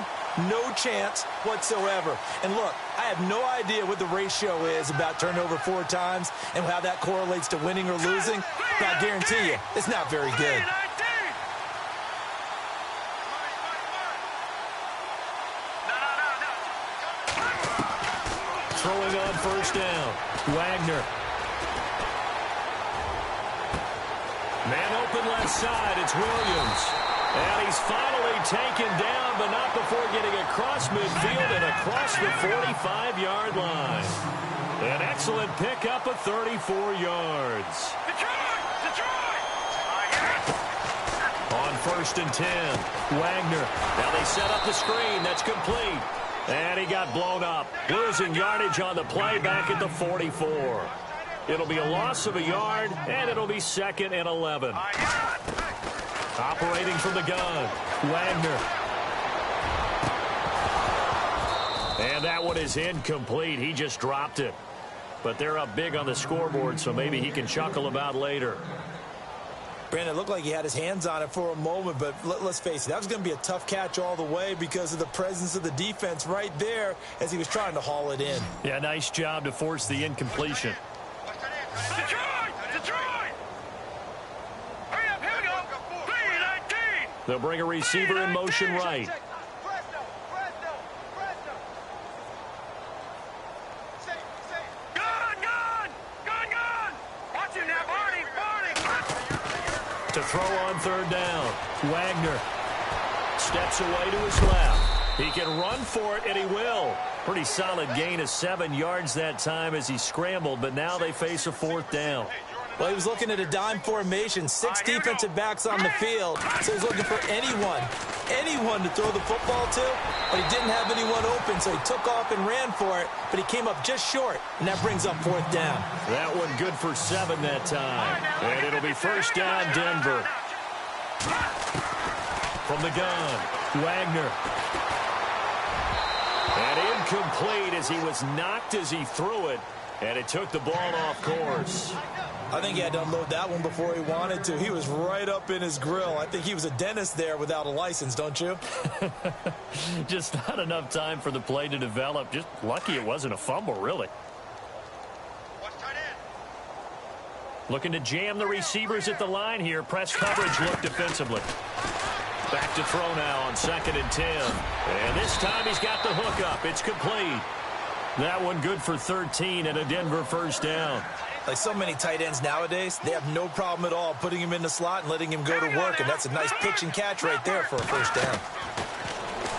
No chance whatsoever. And look, I have no idea what the ratio is about turnover 4 times and how that correlates to winning or losing, but I guarantee you, it's not very good. Throwing on first down. Wagner. Man open left side. It's Williams. And he's finally taken down, but not before getting across midfield and across the 45-yard line. An excellent pickup of 34 yards. On 1st and 10, Wagner. Now they set up the screen. That's complete. And he got blown up. Losing yardage on the play back at the 44. It'll be a loss of a yard, and it'll be 2nd and 11. Operating from the gun, Wagner. And that one is incomplete. He just dropped it. But they're up big on the scoreboard, so maybe he can chuckle about later. Brandon, it looked like he had his hands on it for a moment, but let's face it, that was going to be a tough catch all the way because of the presence of the defense right there as he was trying to haul it in. Yeah, nice job to force the incompletion. Detroit! Detroit! Hurry up! They'll bring a receiver in motion right. To throw on third down. Wagner steps away to his left. He can run for it, and he will. Pretty solid gain of 7 yards that time as he scrambled, but now they face a fourth down. Well, he was looking at a dime formation, 6 defensive backs on the field, so he's looking for anyone to throw the football to, but he didn't have anyone open, so he took off and ran for it, but he came up just short, and that brings up fourth down. That one good for 7 that time, and it'll be first down Denver. From the gun, Wagner. And incomplete as he was knocked as he threw it, and it took the ball off course. I think he had to unload that one before he wanted to. He was right up in his grill. I think he was a dentist there without a license, don't you? Just not enough time for the play to develop. Just lucky it wasn't a fumble, really. Looking to jam the receivers at the line here. Press coverage look defensively. Back to throw now on 2nd and 10. And this time he's got the hook up. It's complete. That one good for 13 and a Denver first down. Like so many tight ends nowadays, they have no problem at all putting him in the slot and letting him go to work, and that's a nice pitch and catch right there for a first down.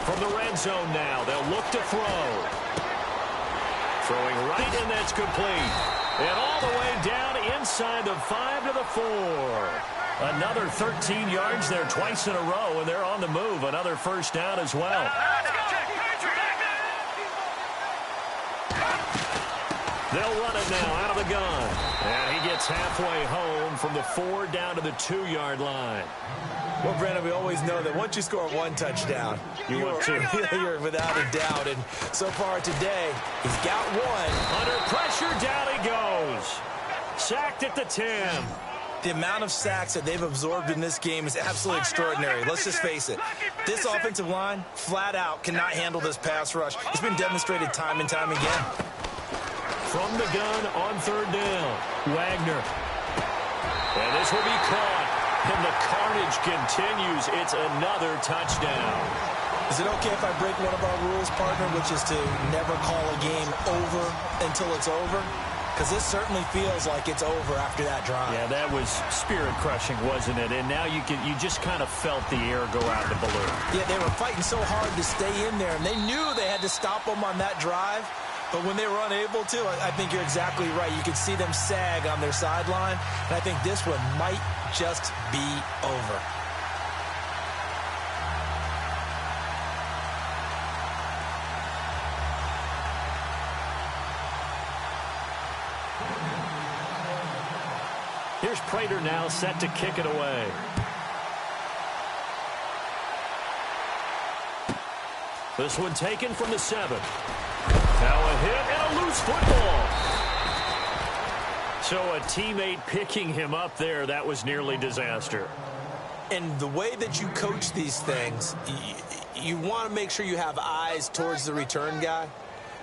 From the red zone now, they'll look to throw. Throwing right, and that's complete. And all the way down inside the 5 to the 4. Another 13 yards there twice in a row, and they're on the move. Another first down as well. They'll run it now out of the gun. And he gets halfway home from the 4 down to the 2-yard line. Well, Brandon, we always know that once you score 1 touchdown, you're without a doubt. And so far today, he's got 1. Under pressure, down he goes. Sacked at the 10. The amount of sacks that they've absorbed in this game is absolutely extraordinary. Let's just face it. This offensive line, flat out, cannot handle this pass rush. It's been demonstrated time and time again. From the gun on 3rd down, Wagner. And this will be caught. And the carnage continues. It's another touchdown. Is it okay if I break one of our rules, partner, which is to never call a game over until it's over? Because this certainly feels like it's over after that drive. Yeah, that was spirit-crushing, wasn't it? And now you just kind of felt the air go out of the balloon. Yeah, they were fighting so hard to stay in there, and they knew they had to stop them on that drive. But when they were unable to, I think you're exactly right. You could see them sag on their sideline, and I think this one might just be over. Here's Prater now set to kick it away. This one taken from the 7. Now a hit and a loose football. So a teammate picking him up there, that was nearly disaster. And the way that you coach these things, you want to make sure you have eyes towards the return guy,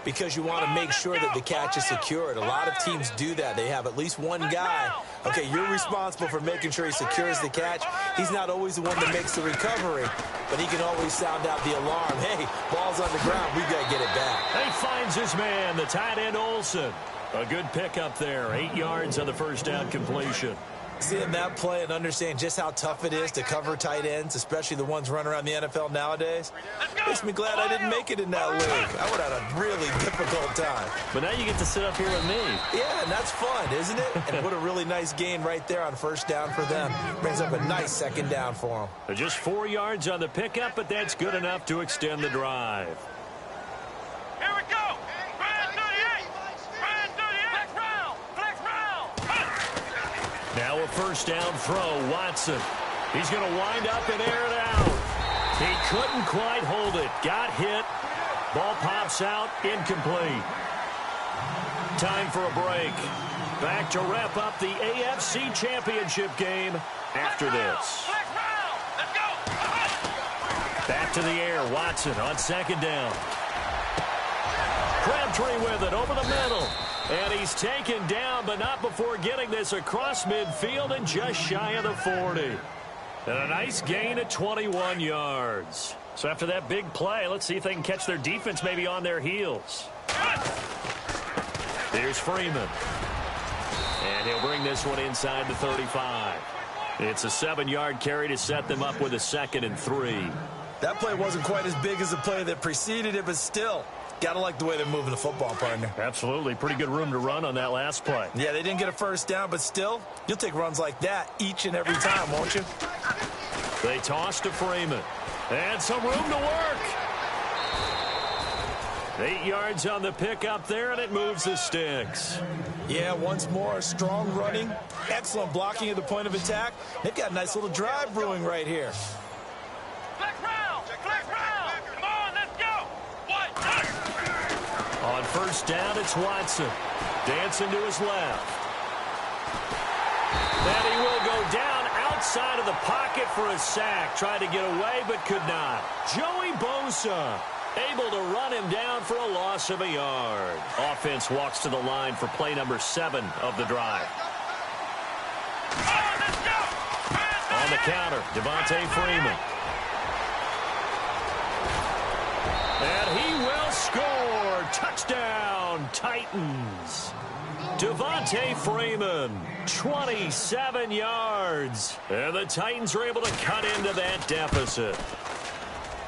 because you want to make sure that the catch is secured. A lot of teams do that. They have at least one guy. Okay, you're responsible for making sure he secures the catch. He's not always the one that makes the recovery, but he can always sound out the alarm. Hey, ball's on the ground. We've got to get it back. He finds his man, the tight end Olsen. A good pickup there. 8 yards on the first down completion. Seeing that play and understand just how tough it is to cover tight ends, especially the ones running around the NFL nowadays, makes me glad I didn't make it in that league. I would have had a really difficult time. But now you get to sit up here with me. Yeah, and that's fun, isn't it? And what a really nice gain right there on first down for them. Brings up a nice 2nd down for them. Just 4 yards on the pickup, but that's good enough to extend the drive. Here we go. Brand 38. Brand 38. Flex round. Now a first down throw. Watson. He's going to wind up and air it out. He couldn't quite hold it. Got hit. Ball pops out. Incomplete. Time for a break. Back to wrap up the AFC Championship game after this. Back to the air. Watson on 2nd down. Crabtree with it over the middle. And he's taken down, but not before getting this across midfield and just shy of the 40. And a nice gain of 21 yards. So after that big play, let's see if they can catch their defense maybe on their heels. Here's Freeman. And he'll bring this one inside the 35. It's a 7-yard carry to set them up with a 2nd and 3. That play wasn't quite as big as the play that preceded it, but still, gotta like the way they're moving the football, partner. Absolutely. Pretty good room to run on that last play. Yeah, they didn't get a first down, but still, you'll take runs like that each and every time, won't you? They toss to Freeman. And some room to work. 8 yards on the pickup there, and it moves the sticks. Yeah, once more, strong running, excellent blocking at the point of attack. They've got a nice little drive brewing right here. Flex round! Flex round! Come on, let's go! On first down, it's Watson. Dancing to his left. And he will go down outside of the pocket for a sack. Tried to get away, but could not. Joey Bosa able to run him down for a loss of a yard. Offense walks to the line for play number 7 of the drive. On the counter, Devontae Freeman. And he will score. Touchdown, Titans. Devontae Freeman, 27 yards. And the Titans are able to cut into that deficit.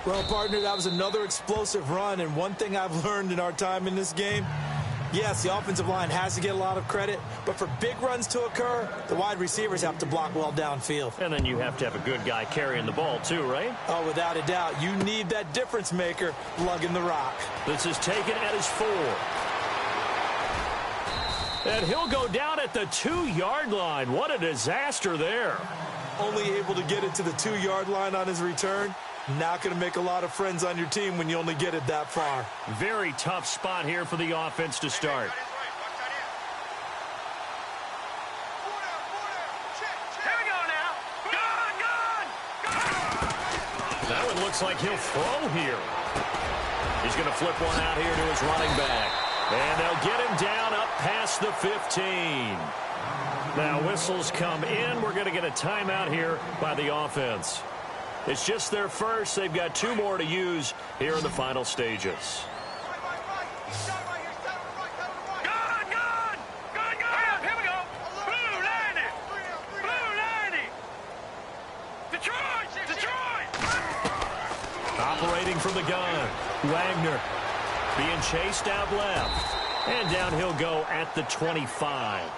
Well, partner, that was another explosive run, and one thing I've learned in our time in this game, yes, the offensive line has to get a lot of credit, but for big runs to occur, the wide receivers have to block well downfield. And then you have to have a good guy carrying the ball too, right? Oh, without a doubt. You need that difference maker lugging the rock. This is taken at his 4. And he'll go down at the 2-yard line. What a disaster there. Only able to get it to the 2-yard line on his return. Not going to make a lot of friends on your team when you only get it that far. Very tough spot here for the offense to start. Here we go now. That one looks like he'll throw here. He's going to flip one out here to his running back. And they'll get him down up past the 15. Now whistles come in. We're going to get a timeout here by the offense. It's just their first. They've got 2 more to use here in the final stages. Here we go. Blue landing. Blue landing. Detroit. Operating from the gun. Wagner being chased out left. And down he'll go at the 25.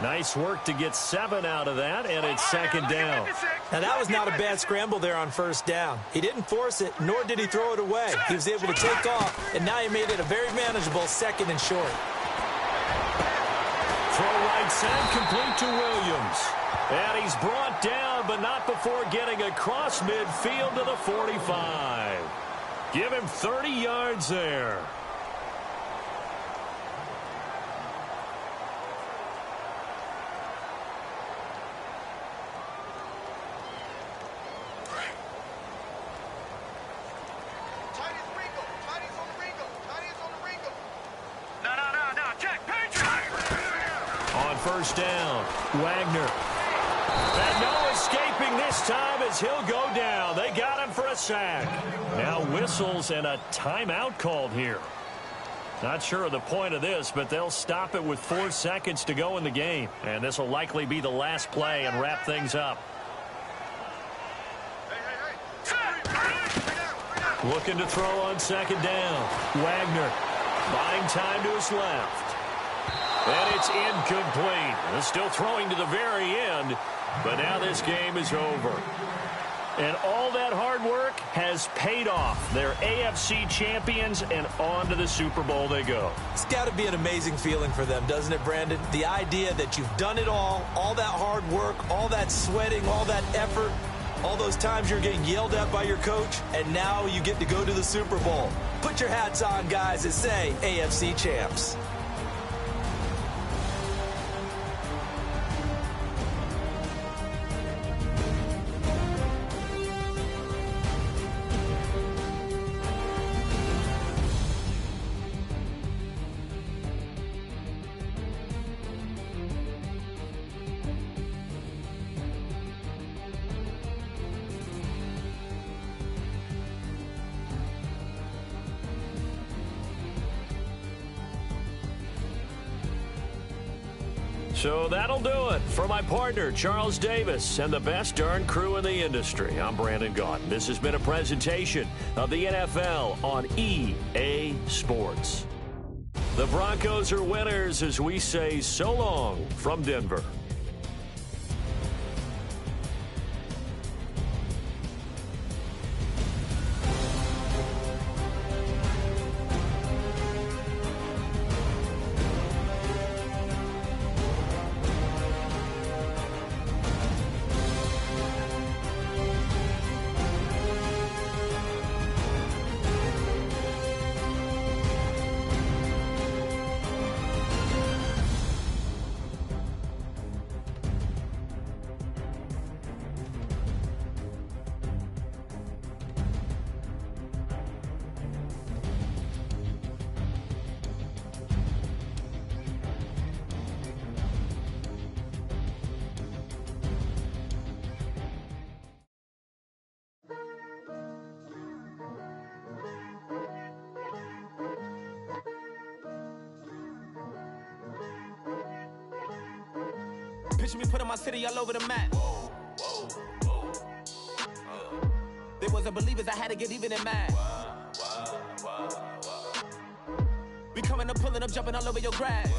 Nice work to get 7 out of that, and it's 2nd down. Now, that was not a bad scramble there on first down. He didn't force it, nor did he throw it away. He was able to take off, and now he made it a very manageable 2nd and short. Throw right side, complete to Williams. And he's brought down, but not before getting across midfield to the 45. Give him 30 yards there. First down, Wagner. And no escaping this time as he'll go down. They got him for a sack. Now whistles and a timeout called here. Not sure of the point of this, but they'll stop it with 4 seconds to go in the game. And this will likely be the last play and wrap things up. Looking to throw on 2nd down. Wagner buying time to his left. And it's incomplete. They're still throwing to the very end, but now this game is over. And all that hard work has paid off. They're AFC champions, and on to the Super Bowl they go. It's got to be an amazing feeling for them, doesn't it, Brandon? The idea that you've done it all that hard work, all that sweating, all that effort, all those times you're getting yelled at by your coach, and now you get to go to the Super Bowl. Put your hats on, guys, and say AFC champs. So that'll do it. For my partner, Charles Davis, and the best darn crew in the industry, I'm Brandon Gaudin. This has been a presentation of the NFL on EA Sports. The Broncos are winners as we say so long from Denver. Picture me putting my city all over the map. They wasn't believers, I had to get even in mad. We coming up, pulling up, jumping all over your grass.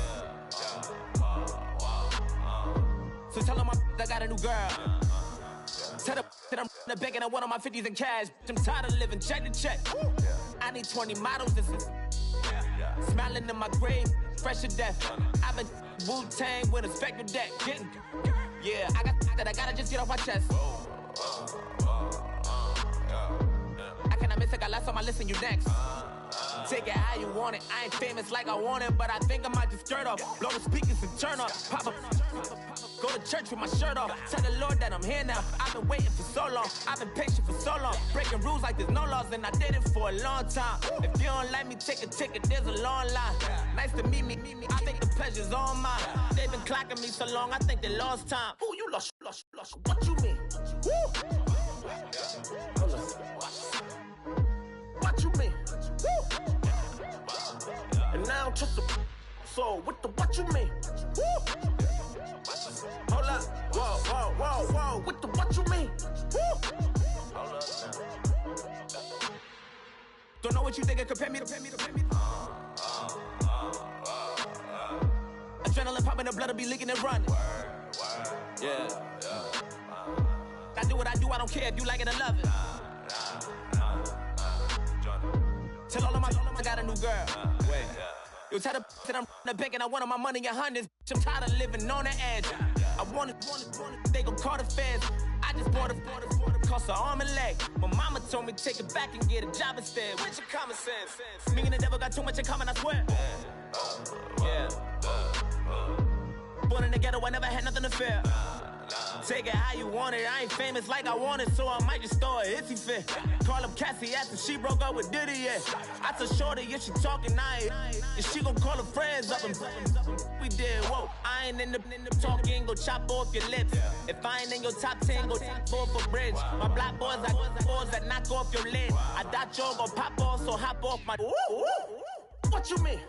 So tell them I got a new girl. Tell them that I'm the bank and I want all my 50s in cash. I'm tired of living check to check. I need 20 models. This is smiling in my grave, fresh to death. I've been Wu-Tang with a spectral deck. Yeah, I got that I gotta just get off my chest. I cannot miss it, got last on my list and you next. Take it how you want it. I ain't famous like I want it, but I think I might just skirt off. Blow the speakers and turn off. Pop up. Go to church with my shirt off. Tell the Lord that I'm here now. I've been waiting for so long. I've been patient for so long. Breaking rules like there's no laws, and I did it for a long time. If you don't like me, take a ticket. There's a long line. Nice to meet me. I think the pleasure's all mine. They've been clocking me so long, I think they lost time. Ooh, you lost. What you mean? Woo! What you mean? Woo! And now I'm just a so what you mean? Woo! Hold up, whoa, what you mean? Woo! Hold up. Don't know what you think, compare me. Adrenaline popping, the blood will be leaking and running. Yeah. I do what I do, I don't care if you like it or love it. Tell all of my I got a new girl. Wait. You tell the that I'm the bank and I want all my money in hundreds. I'm tired of living on the edge. I want it, they gon' call the feds. I just bought a cost an arm and leg. My mama told me take it back and get a job instead. Where's your common sense? Me and the devil got too much in common, I swear. Yeah. Born in the ghetto, I never had nothing to fear. Take it how you want it. I ain't famous like I want it, so I might just throw a hissy fit. Call up Cassie after she broke up with Diddy, yeah. I told Shorty if she talking, and she gon' call her friends up and we did, whoa. I ain't in the talking, go chop off your lips. If I ain't in your top 10, go top 4 for bridge. My black boys, I got boys that knock off your lid. I thought y'all gon' pop off, so hop off my. What you mean?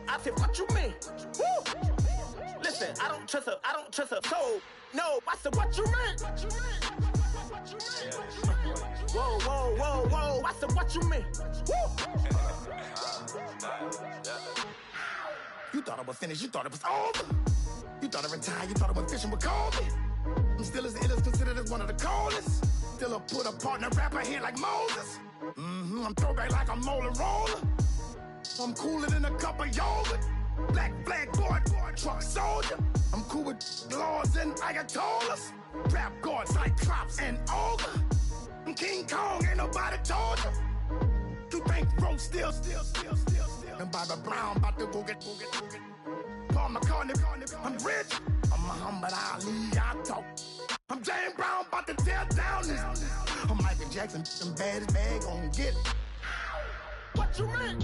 I said, what you mean? Woo! Listen, I don't trust her. So, no, I said, what you mean? Whoa. I said, what you mean? Woo! You thought I was finished, you thought it was over. You thought I retired, you thought I went fishing with Kobe. I'm still as ill as considered as one of the coldest. Still a put a partner rapper here like Moses. I'm throwback like a molar roller. I'm cooler than a cup of yogurt. Black flag boy, truck soldier. I'm cool with laws and ayatollahs. Rap gods like Cyclops and Ogre. I'm King Kong, ain't nobody told you. You think Rose still. And Bobby Brown about to go get. Paul McCartney, I'm rich. I'm Muhammad Ali, I talk. I'm James Brown, about to tear down this. I'm Michael Jackson, some bad bag gon' get. What you mean?